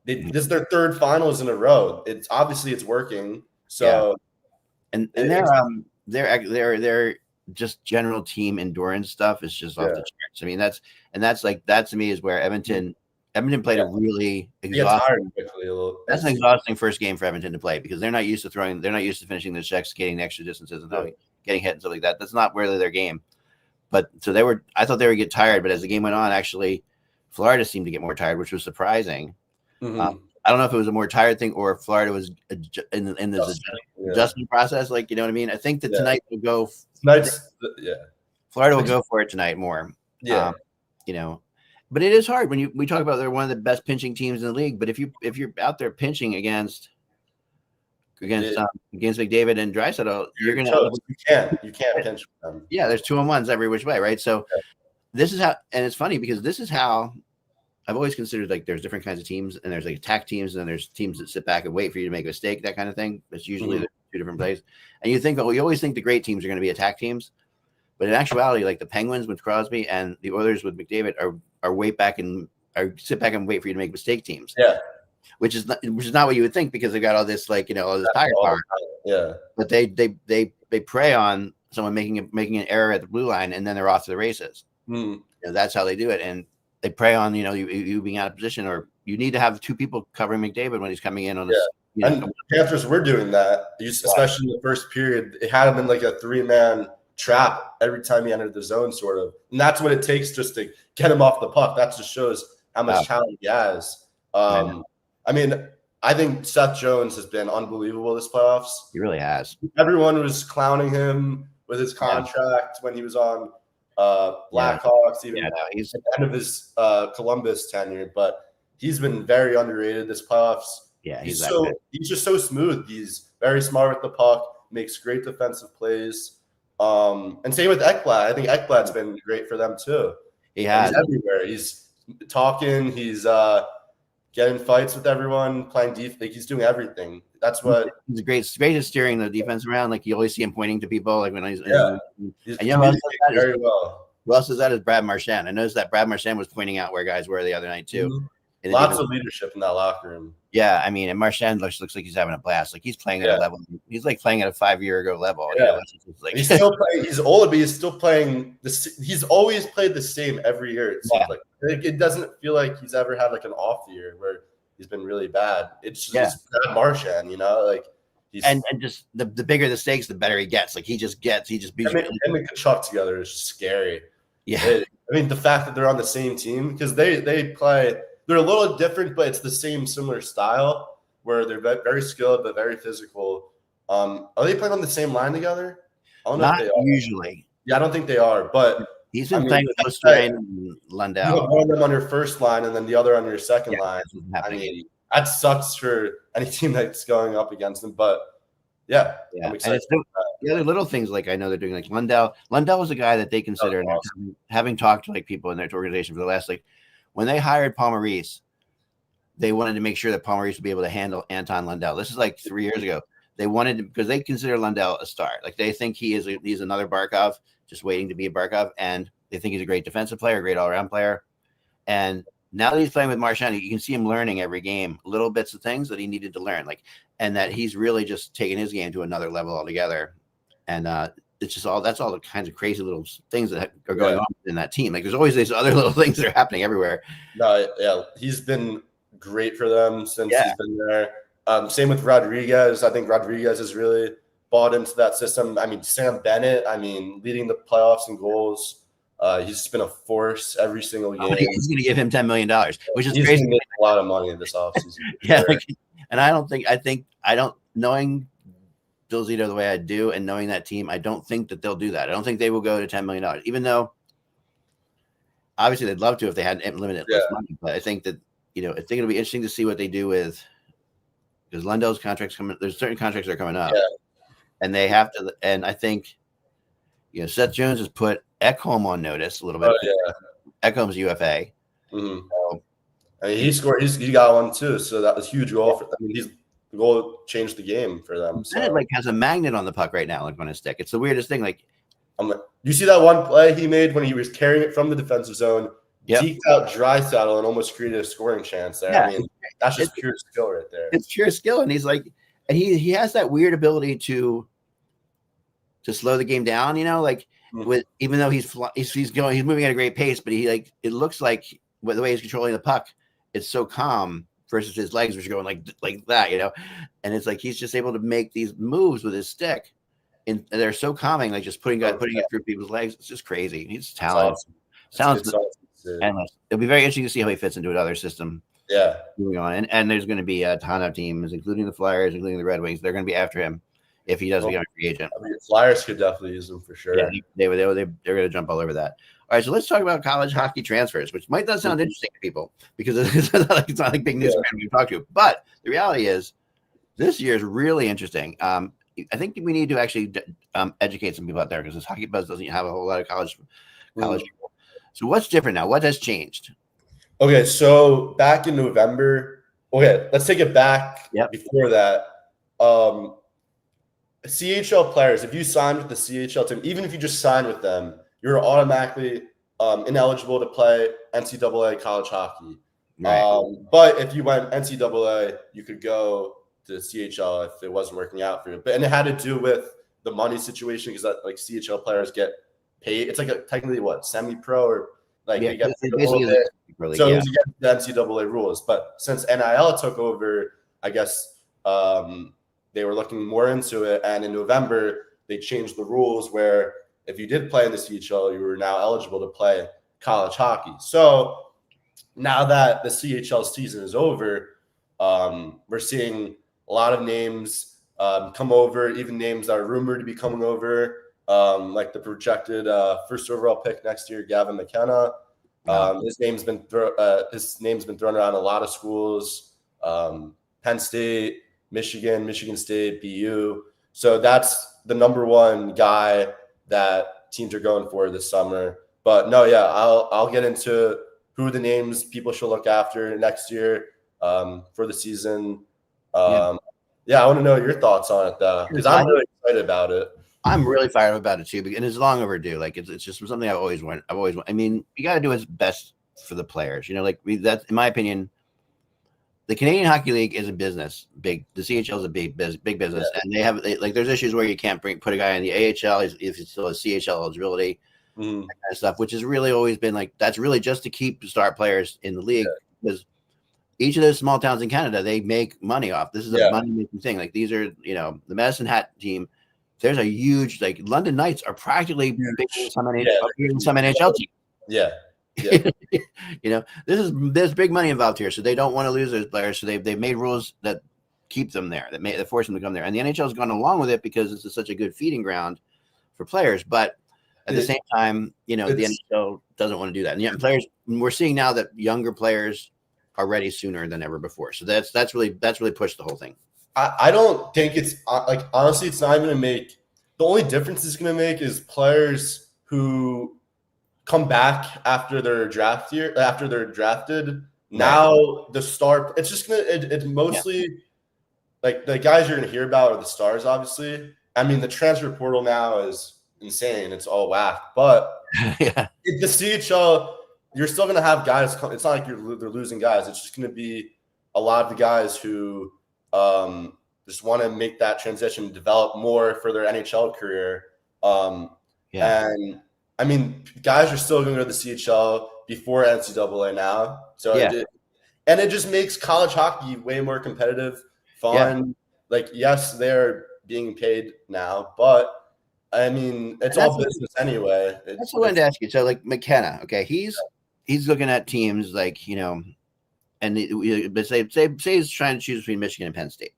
[SPEAKER 2] this is their 3rd finals in a row. It's obviously working. So,
[SPEAKER 1] and their just general team endurance stuff is just off the charts. I mean, that to me is where Edmonton played a really exhausting. That's an exhausting first game for Edmonton to play, because they're not used to throwing. They're not used to finishing the checks, getting the extra distances, and getting hit and stuff like that. That's not really their game. But so I thought they would get tired, but as the game went on, actually, Florida seemed to get more tired, which was surprising.
[SPEAKER 2] Mm-hmm.
[SPEAKER 1] I don't know if it was a more tired thing or if Florida was in this adjustment process. Like, you know what I mean? I think that tonight will go. Florida will go for it tonight more.
[SPEAKER 2] Yeah.
[SPEAKER 1] But it is hard when we talk about they're one of the best pinching teams in the league. But if you're out there pinching against McDavid and Draisaitl, you're gonna
[SPEAKER 2] you can't pinch them.
[SPEAKER 1] Yeah, there's 2-on-1s every which way, right? So this is how, and it's funny because this is how I've always considered, like, there's different kinds of teams, and there's like attack teams, and then there's teams that sit back and wait for you to make a mistake, that kind of thing. That's usually the 2 different plays. And you always think the great teams are going to be attack teams, but in actuality, like the Penguins with Crosby and the Oilers with McDavid are wait back and sit back and wait for you to make mistake teams.
[SPEAKER 2] Yeah,
[SPEAKER 1] which is not what you would think, because they've got all this all this tire power.
[SPEAKER 2] Yeah,
[SPEAKER 1] but they prey on someone making an error at the blue line, and then they're off to the races. That's how they do it, and they prey on you being out of position, or you need to have 2 people covering McDavid when he's coming in on this.
[SPEAKER 2] And the Panthers were doing that, especially in the first period. It had him in like a 3-man trap every time he entered the zone, sort of, and that's what it takes just to get him off the puck. That just shows how much talent he has. I mean, I think Seth Jones has been unbelievable this playoffs.
[SPEAKER 1] He really has.
[SPEAKER 2] Everyone was clowning him with his contract when he was on Blackhawks, even he's at the end of his Columbus tenure, but he's been very underrated this playoffs.
[SPEAKER 1] Yeah,
[SPEAKER 2] he's just so smooth. He's very smart with the puck, makes great defensive plays. And same with Ekblad. I think Ekblad's been great for them too.
[SPEAKER 1] He's
[SPEAKER 2] everywhere. He's talking. He's getting fights with everyone, playing defense. Like, he's doing everything. That's what
[SPEAKER 1] he's great at steering the defense around. Like, you always see him pointing to people. Like when he's
[SPEAKER 2] very well.
[SPEAKER 1] Who else is that? Is Brad Marchand? I noticed that Brad Marchand was pointing out where guys were the other night too.
[SPEAKER 2] Mm-hmm. Lots of leadership in that locker room.
[SPEAKER 1] Yeah, I mean, and Marchand looks like he's having a blast. Like, he's playing at a level. He's like playing at a 5-year ago level.
[SPEAKER 2] Yeah, he's still playing. He's old, but he's still playing. He's always played the same every year. It seems like it doesn't feel like he's ever had like an off year where he's been really bad. It's just Brad Marchand, like.
[SPEAKER 1] And just the bigger the stakes, the better he gets. Like, he just beats.
[SPEAKER 2] Him and Kachuk together is scary.
[SPEAKER 1] Yeah,
[SPEAKER 2] I mean, the fact that they're on the same team, because they play. They're a little different, but it's the similar style where they're very skilled but very physical. Are they playing on the same line together? I don't know if they are.
[SPEAKER 1] Usually.
[SPEAKER 2] Yeah, I don't think they are. But
[SPEAKER 1] he's been playing with Osterrein and Lundell.
[SPEAKER 2] You have one of them on your first line and then the other on your second line. I mean, that sucks for any team that's going up against them. But I'm excited.
[SPEAKER 1] The other little things, like I know they're doing, like Lundell. Lundell was a guy that they considered, having talked to like people in their organization for the last when they hired Paul Maurice, they wanted to make sure that Paul Maurice would be able to handle Anton Lundell. This is like 3 years ago. They wanted to, because they consider Lundell a star. Like, they think he's another Barkov, just waiting to be a Barkov, and they think he's a great defensive player, a great all-around player. And now that he's playing with Marchand, you can see him learning every game little bits of things that he needed to learn, and that he's really just taken his game to another level altogether. And it's just that's all the kinds of crazy little things that are going on in that team. Like there's always these other little things that are happening everywhere.
[SPEAKER 2] No, yeah, he's been great for them since he's been there. Same with Rodriguez. I think Rodriguez has really bought into that system. I mean, Sam Bennett, leading the playoffs in goals. He's just been a force every single game.
[SPEAKER 1] He's going to give him $10 million, which is
[SPEAKER 2] he's
[SPEAKER 1] crazy.
[SPEAKER 2] He's going to make a lot of money this offseason.
[SPEAKER 1] Yeah, sure. And I don't knowing Bill Zito the way I do and knowing that team, I don't think that they'll do that. I don't think they will go to $10 million, even though obviously they'd love to if they had limited money. But I think that, I think it'll be interesting to see what they do with, because Lundell's contracts coming. There's certain contracts that are coming up, and they have to. And I think, Seth Jones has put Ekholm on notice a little bit. Ekholm's UFA.
[SPEAKER 2] Mm-hmm. So, he scored. He got one too. So that was a huge goal for them. The goal changed the game for them. So.
[SPEAKER 1] Bennett has a magnet on the puck right now, on his stick. It's the weirdest thing.
[SPEAKER 2] You see that one play he made when he was carrying it from the defensive zone, deked out Draisaitl and almost created a scoring chance there.
[SPEAKER 1] Yeah.
[SPEAKER 2] That's just pure skill right there.
[SPEAKER 1] It's pure skill, and he's he has that weird ability to slow the game down. With even though he's moving at a great pace, but it looks like the way he's controlling the puck, it's so calm versus his legs, which are going like that, and it's he's just able to make these moves with his stick, and they're so calming, just putting it through people's legs. It's just crazy. He's talented. Sounds endless. It'll be very interesting to see how he fits into another system.
[SPEAKER 2] Yeah,
[SPEAKER 1] moving on, and there's going to be a ton of teams, including the Flyers, including the Red Wings. They're going to be after him if he does become a free agent.
[SPEAKER 2] Flyers could definitely use him for sure.
[SPEAKER 1] Yeah, they're going to jump all over that. All right, so let's talk about college hockey transfers, which might not sound interesting to people because it's not like big news when you talk to. But the reality is, this year is really interesting. I think we need to actually educate some people out there because this Hockey Buzz doesn't have a whole lot of college people. So what's different now? What has changed?
[SPEAKER 2] Okay, so back in November. Okay, let's take it back before that. CHL players, if you signed with the CHL team, even if you just signed with them, you're automatically ineligible to play NCAA college hockey. Right. But if you went NCAA, you could go to CHL if it wasn't working out for you. And it had to do with the money situation because CHL players get paid. It's technically semi-pro or they get paid a little bit. So it was against the NCAA rules. But since NIL took over, I guess they were looking more into it. And in November, they changed the rules where if you did play in the CHL, you were now eligible to play college hockey. So now that the CHL season is over, we're seeing a lot of names come over, even names that are rumored to be coming over, like the projected first overall pick next year, Gavin McKenna. His name's been thrown around a lot of schools, Penn State, Michigan State, BU. So that's the number one guy that teams are going for this summer. But no, I'll get into who the names people should look after next year for the season. I want to know your thoughts on it though, because I'm really excited about it.
[SPEAKER 1] I'm really fired up about it too, and it's long overdue. It's just something I've always wanted. You got to do what's best for the players. That's in my opinion. The Canadian Hockey League is a business. The CHL is a big business, and they have there's issues where you can't put a guy in the AHL if it's still a CHL eligibility, that kind of stuff, which has really always been that's really just to keep star players in the league because each of those small towns in Canada they make money off. This is a money making thing. These are the Medicine Hat team. There's a huge London Knights are practically bigger than some NHL teams.
[SPEAKER 2] Yeah.
[SPEAKER 1] There's big money involved here, so they don't want to lose those players. So they've made rules that keep them there, that force them to come there. And the NHL has gone along with it because it's such a good feeding ground for players. But at the same time, the NHL doesn't want to do that. And yet players, we're seeing now that younger players are ready sooner than ever before. So that's really pushed the whole thing.
[SPEAKER 2] I don't think it's honestly, it's not even going to make the only difference it's going to make is players who come back after their draft year, after they're drafted. Now the star, it's just going to, it's mostly the guys you're going to hear about are the stars, obviously. The transfer portal now is insane. It's all whack, but the CHL, you're still going to have guys come. It's not like they're losing guys. It's just going to be a lot of the guys who, just want to make that transition, develop more for their NHL career. And I mean, guys are still going to go to the CHL before NCAA now. So it just makes college hockey way more competitive, fun. Like, yes, they're being paid now, but I mean, it's all business anyway.
[SPEAKER 1] That's what I wanted to ask you. So, like McKenna, okay, he's looking at teams like, you know, and say he's trying to choose between Michigan and Penn State.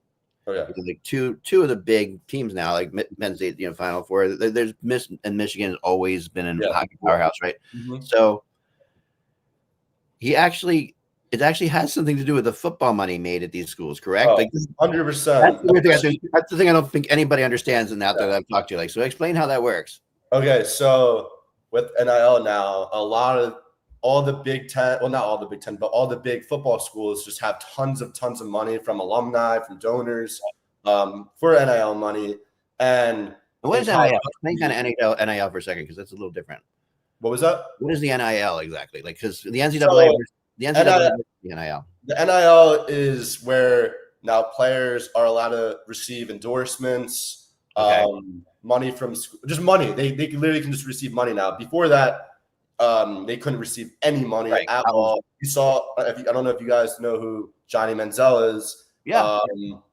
[SPEAKER 2] Okay.
[SPEAKER 1] Like two of the big teams now, like Penn State, you know, Final Four. There's and Michigan has always been a hockey powerhouse, right? Mm-hmm. So it actually has something to do with the football money made at these schools, correct?
[SPEAKER 2] 100%.
[SPEAKER 1] That's the thing I don't think anybody understands out there that I've talked to. Like, so explain how that works.
[SPEAKER 2] Okay, so with NIL now, all the Big Ten, well, not all the Big Ten, but all the big football schools just have tons of money from alumni, from donors, for NIL money. And
[SPEAKER 1] what is NIL? Explain kind of NIL for a second, because that's a little different.
[SPEAKER 2] What was that?
[SPEAKER 1] What is the NIL exactly? Like, because the NCAA, the NIL.
[SPEAKER 2] The NIL is where now players are allowed to receive endorsements, money from just money. They literally can just receive money now. Before that, they couldn't receive any money at all. You saw, I don't know if you guys know who Johnny Manziel is.
[SPEAKER 1] Yeah.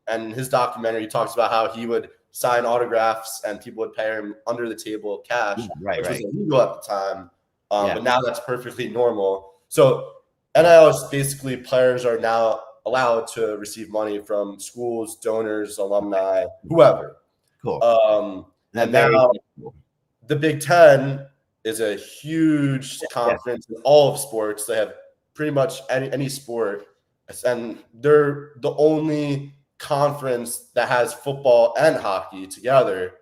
[SPEAKER 2] And his documentary, he talks about how he would sign autographs and people would pay him under the table cash, which was illegal at the time. But now that's perfectly normal. So NIL is basically players are now allowed to receive money from schools, donors, alumni, whoever.
[SPEAKER 1] Cool.
[SPEAKER 2] And now the Big Ten is a huge conference in all of sports. They have pretty much any sport, and they're the only conference that has football and hockey together.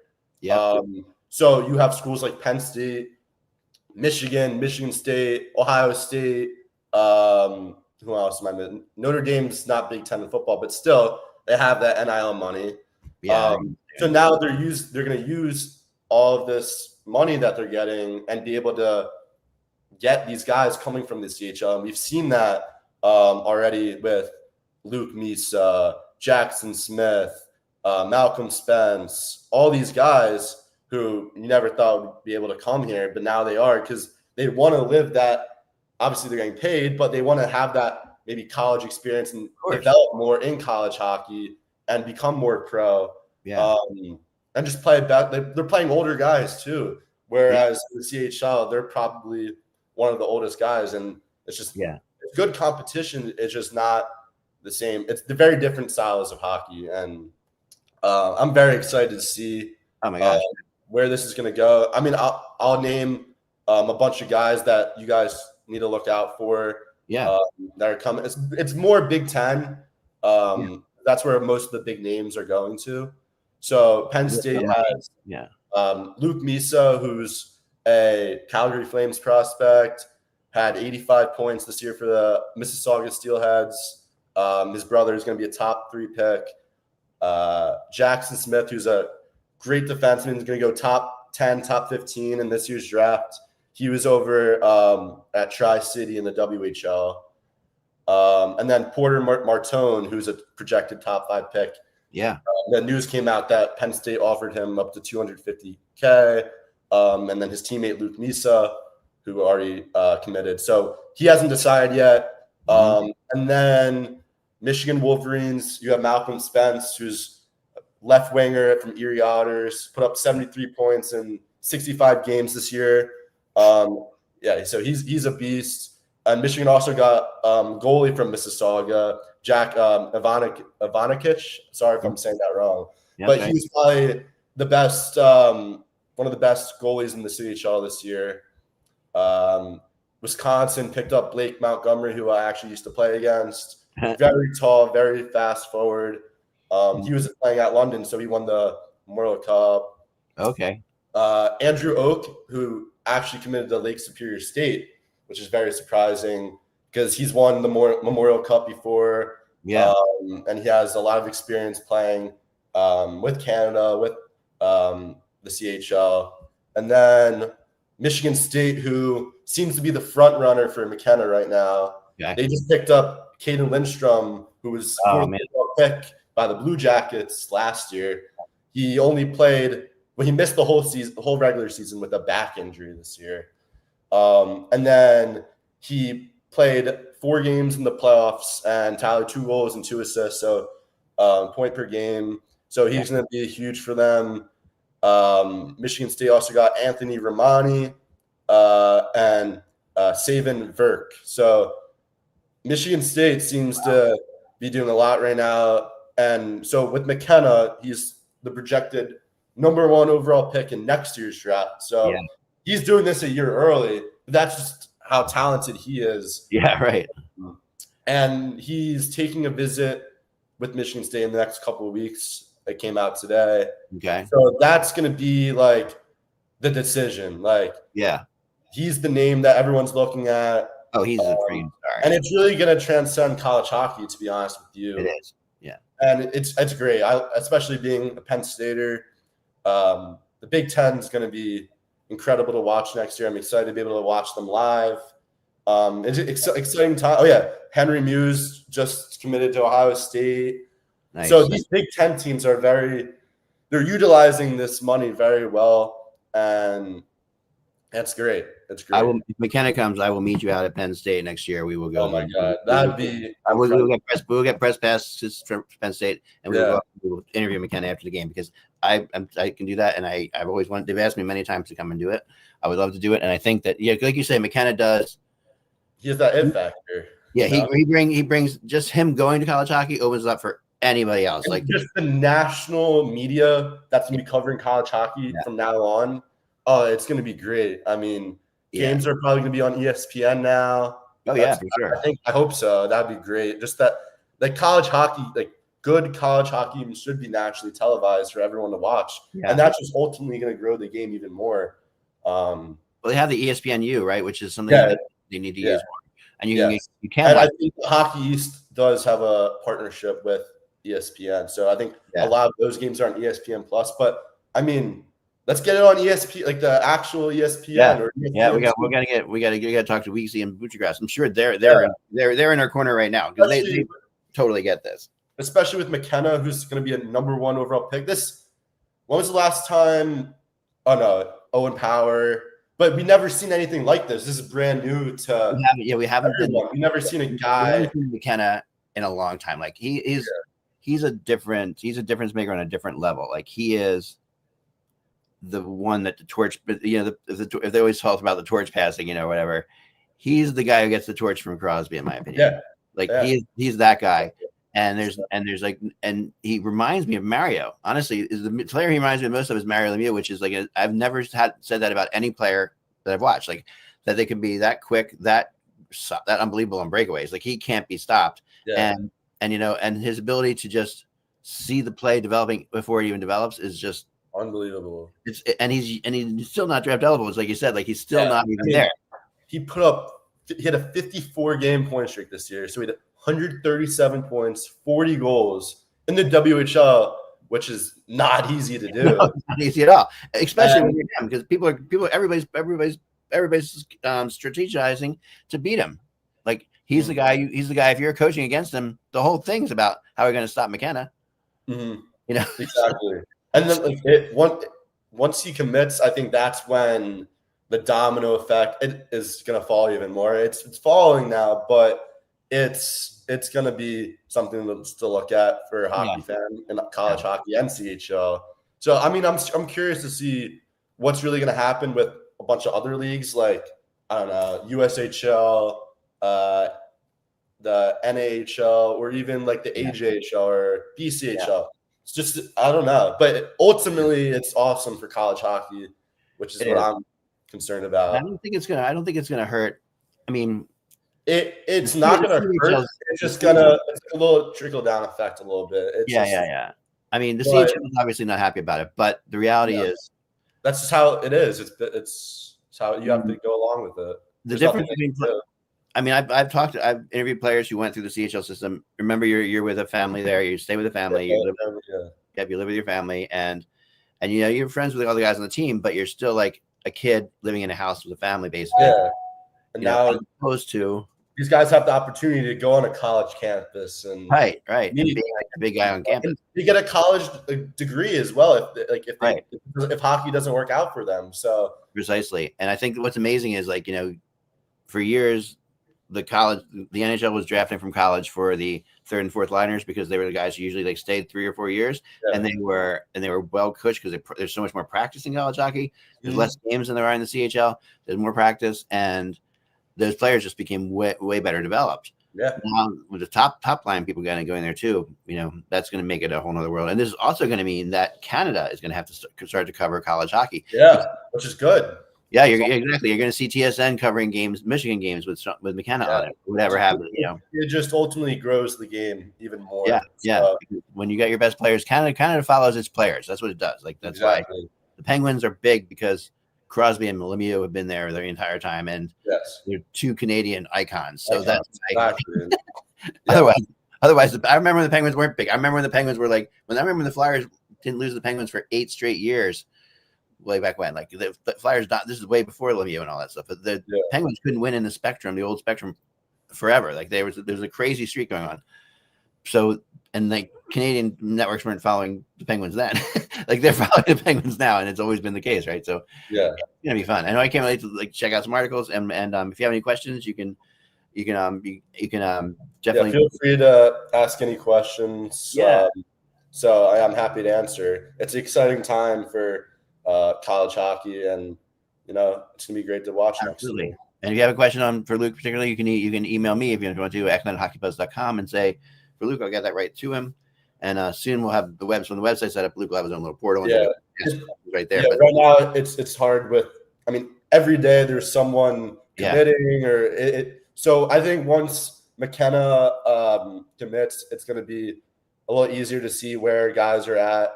[SPEAKER 2] So you have schools like Penn State, Michigan State, Ohio State. Who else am I missing? Notre Dame's not Big Ten in football, but still they have that NIL money. So now they're going to use all of this money that they're getting and be able to get these guys coming from the CHL. And we've seen that already with Luke Misa, Jackson Smith, Malcolm Spence, all these guys who you never thought would be able to come here, but now they are, because they want to live that. Obviously, they're getting paid, but they want to have that maybe college experience and develop more in college hockey and become more pro. And just play back. They're playing older guys too, whereas the CHL, they're probably one of the oldest guys, and it's just it's good competition. It's just not the same. It's the very different styles of hockey, and I'm very excited to see where this is going to go. I mean, I'll name a bunch of guys that you guys need to look out for. That are coming. It's more Big Ten. That's where most of the big names are going to. So Penn State has Luke Misa, who's a Calgary Flames prospect, had 85 points this year for the Mississauga Steelheads. His brother is going to be a top 3 pick. Jackson Smith, who's a great defenseman, is going to go top 10, top 15 in this year's draft. He was over at Tri-City in the WHL. And then Porter Martone, who's a projected top 5 pick. The news came out that Penn State offered him up to $250K. And then his teammate Luke Misa, who already committed. So he hasn't decided yet. And then Michigan Wolverines, you have Malcolm Spence, who's left winger from Erie Otters, put up 73 points in 65 games this year. So he's a beast. And Michigan also got goalie from Mississauga, Jack Ivanikic. Sorry if I'm saying that wrong. But he's probably the best, one of the best goalies in the CHL this year. Wisconsin picked up Blake Montgomery, who I actually used to play against. Very tall, very fast forward. He was playing at London, so he won the Memorial Cup. Andrew Oak, who actually committed to Lake Superior State, which is very surprising because he's won the Memorial Cup before. And he has a lot of experience playing with Canada, with the CHL. And then Michigan State, who seems to be the front runner for McKenna right now. They just picked up Caden Lindstrom, who was picked by the Blue Jackets last year. He only played Well, he missed the whole regular season with a back injury this year. And then he played 4 games in the playoffs and tallied 2 goals and 2 assists, so point per game. So he's going to be huge for them. Michigan State also got Anthony Romani and Savan Verk. So Michigan State seems to be doing a lot right now. And so with McKenna, he's the projected number 1 overall pick in next year's draft. So he's doing this a year early. That's just how talented he is.
[SPEAKER 1] Yeah, right.
[SPEAKER 2] And he's taking a visit with Michigan State in the next couple of weeks. It came out today.
[SPEAKER 1] Okay.
[SPEAKER 2] So that's going to be like the decision. Like, he's the name that everyone's looking at.
[SPEAKER 1] Oh, he's a freaking star.
[SPEAKER 2] And it's really going to transcend college hockey, to be honest with you.
[SPEAKER 1] It is. Yeah.
[SPEAKER 2] And it's great. Especially being a Penn Stater. The Big Ten is going to be incredible to watch next year. I'm excited to be able to watch them live. It's exciting time. Oh, yeah. Henry Muse just committed to Ohio State. Nice. So these Big Ten teams they're utilizing this money very well, and that's great. That's great.
[SPEAKER 1] If McKenna comes, I will meet you out at Penn State next year. We will go.
[SPEAKER 2] Oh my God, that'd be.
[SPEAKER 1] We'll get press passes from Penn State, and we will interview McKenna after the game because I can do that, and I've always wanted. They've asked me many times to come and do it. I would love to do it, and I think that like you say, McKenna does.
[SPEAKER 2] He has that it factor.
[SPEAKER 1] Yeah, he brings just him going to college hockey opens up for anybody else. Like
[SPEAKER 2] just the national media that's gonna be covering college hockey from now on. Oh, it's gonna be great. I mean, games are probably gonna be on ESPN now.
[SPEAKER 1] Oh yeah, for sure.
[SPEAKER 2] I hope so. That'd be great. Just that, like college hockey, like good college hockey should be nationally televised for everyone to watch, and that's just ultimately gonna grow the game even more.
[SPEAKER 1] Well, they have the ESPNU, right, which is something that they need to use more. And you can.
[SPEAKER 2] And I think Hockey East does have a partnership with ESPN, so I think a lot of those games are on ESPN Plus. But I mean, let's get it on ESPN, like the actual ESPN.
[SPEAKER 1] We gotta talk to Weeksy and Butchergrass. I'm sure they're in our corner right now because they totally get this.
[SPEAKER 2] Especially with McKenna, who's going to be a number 1 overall pick. When was the last time? Oh no, Owen Power. But we never seen anything like this. This is brand new to.
[SPEAKER 1] We haven't.
[SPEAKER 2] We've never seen a guy
[SPEAKER 1] McKenna in a long time. Like he's a difference maker on a different level. Like he is the one that the torch. But if they always talk about the torch passing, whatever. He's the guy who gets the torch from Crosby, in my opinion. He's that guy. And he reminds me of Mario. Honestly, is the player he reminds me most of is Mario Lemieux, which is like I've never said that about any player that I've watched. Like that they can be that quick, that unbelievable on breakaways. Like he can't be stopped. Yeah. And his ability to just see the play developing before it even develops is just
[SPEAKER 2] unbelievable.
[SPEAKER 1] And he's still not draft eligible. It's like you said, like he's still not even there.
[SPEAKER 2] He had a 54-game point streak this year, so he had 137 points, 40 goals in the WHL, which is not easy to do.
[SPEAKER 1] No, not easy at all, especially when you're him, because everybody's strategizing to beat him. Like he's the guy. He's the guy. If you're coaching against him, the whole thing's about how we're going to stop McKenna.
[SPEAKER 2] Mm-hmm. Exactly. And then once he commits, I think that's when the domino effect is going to fall even more. It's falling now, but it's going to be something to look at for a hockey fan in college hockey and CHL. So, I mean, I'm curious to see what's really going to happen with a bunch of other leagues like, I don't know, USHL, the NAHL, or even like the AJHL or BCHL. Yeah. It's just, I don't know. But ultimately, it's awesome for college hockey, which is what I'm concerned about.
[SPEAKER 1] I don't think it's gonna hurt. I mean,
[SPEAKER 2] it's not gonna hurt. It's just it's a little trickle down effect a little bit.
[SPEAKER 1] Yeah. I mean, the CHL is obviously not happy about it, but the reality is
[SPEAKER 2] that's just how it is. It's how you have to go along with it.
[SPEAKER 1] The difference between I've interviewed players who went through the CHL system. Remember, you're with a family there. You stay with a family. You live with your family, and you're friends with all the guys on the team, but you're still like a kid living in a house with a family, basically.
[SPEAKER 2] Yeah. And now,
[SPEAKER 1] as opposed to
[SPEAKER 2] these guys have the opportunity to go on a college campus and
[SPEAKER 1] right, and being like a big guy on campus.
[SPEAKER 2] You get a college degree as well if hockey doesn't work out for them. So
[SPEAKER 1] precisely, and I think what's amazing is like, for years the NHL was drafting from college for the third and fourth liners because they were the guys who usually like stayed 3 or 4 years, and they were well coached because there's so much more practice in college hockey. There's less games than there are in the CHL. There's more practice, and those players just became way better developed.
[SPEAKER 2] Yeah.
[SPEAKER 1] Now with the top line people going there too, that's going to make it a whole nother world. And this is also going to mean that Canada is going to have to start to cover college hockey.
[SPEAKER 2] Yeah, which is good.
[SPEAKER 1] Yeah, exactly. You're going to see TSN covering Michigan games with McKenna on it. Whatever happens,
[SPEAKER 2] It just ultimately grows the game even more.
[SPEAKER 1] Yeah. When you got your best players, Canada follows its players. That's what it does. Like that's why the Penguins are big, because Crosby and Lemieux have been there the entire time, and they're 2 Canadian icons. So that's otherwise, I remember when the Penguins weren't big. I remember when the Penguins were like, I remember when the Flyers didn't lose the Penguins for 8 straight years. Way back when, like the Flyers, this is way before Lemieux and all that stuff. But the Penguins couldn't win in the Spectrum, the old Spectrum, forever. Like there was a crazy streak going on. So, and like Canadian networks weren't following the Penguins then, like they're following the Penguins now, and it's always been the case, right? So it's gonna be fun. I know I can't wait to like check out some articles, and if you have any questions, you can definitely
[SPEAKER 2] feel free to ask any questions. So I'm happy to answer. It's an exciting time for college hockey, and it's gonna be great to watch.
[SPEAKER 1] Absolutely. Next. And if you have a question for Luke particularly, you can email me if you want to xmenhockeypost.com and say for Luke, I'll get that right to him. And soon we'll have the website set up. Luke will have his own little portal. Right there.
[SPEAKER 2] Right now it's hard with. I mean, every day there's someone committing or it. So I think once McKenna commits, it's going to be a little easier to see where guys are at.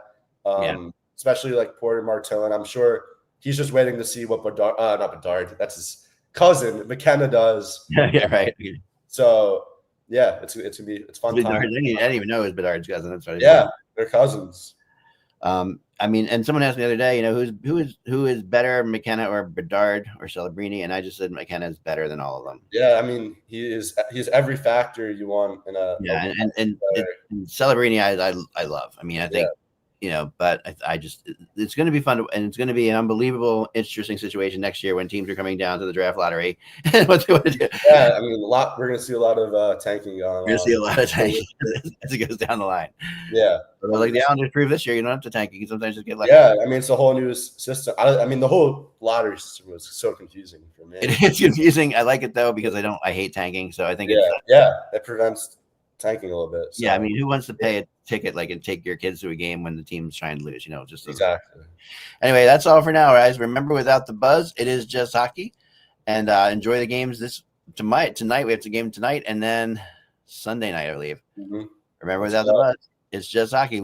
[SPEAKER 2] Especially like Porter Martellin. I'm sure he's just waiting to see what not Bedard, that's his cousin, McKenna does.
[SPEAKER 1] Right.
[SPEAKER 2] So it's fun.
[SPEAKER 1] I didn't even know it was Bedard's cousin. That's right.
[SPEAKER 2] They're cousins.
[SPEAKER 1] I mean, and someone asked me the other day, who is better, McKenna or Bedard or Celebrini? And I just said McKenna is better than all of them.
[SPEAKER 2] Yeah, I mean, he's every factor you want in a
[SPEAKER 1] and Celebrini I love. I mean, I think but I just it's going to be fun, and it's going to be an unbelievable, interesting situation next year when teams are coming down to the draft lottery and what they want to do.
[SPEAKER 2] Yeah, I mean, we're going to see a lot of tanking going on.
[SPEAKER 1] We're going to see a lot of tanking as it goes down the line.
[SPEAKER 2] Yeah,
[SPEAKER 1] but like the Islanders proved this year, you don't have to tank. You can sometimes just get lucky.
[SPEAKER 2] Yeah, I mean, it's a whole new system. I mean, the whole lottery system was so confusing for me.
[SPEAKER 1] It's confusing. I like it though because I hate tanking, so I think
[SPEAKER 2] it prevents tanking a little bit. So.
[SPEAKER 1] Yeah, I mean, who wants to pay a ticket and take your kids to a game when the team's trying to lose?
[SPEAKER 2] Exactly.
[SPEAKER 1] Anyway, that's all for now, guys. Remember, without the buzz, it is just hockey. And enjoy the games tonight. We have the game tonight, and then Sunday night, I believe.
[SPEAKER 2] Mm-hmm.
[SPEAKER 1] Remember, without the buzz, it's just hockey.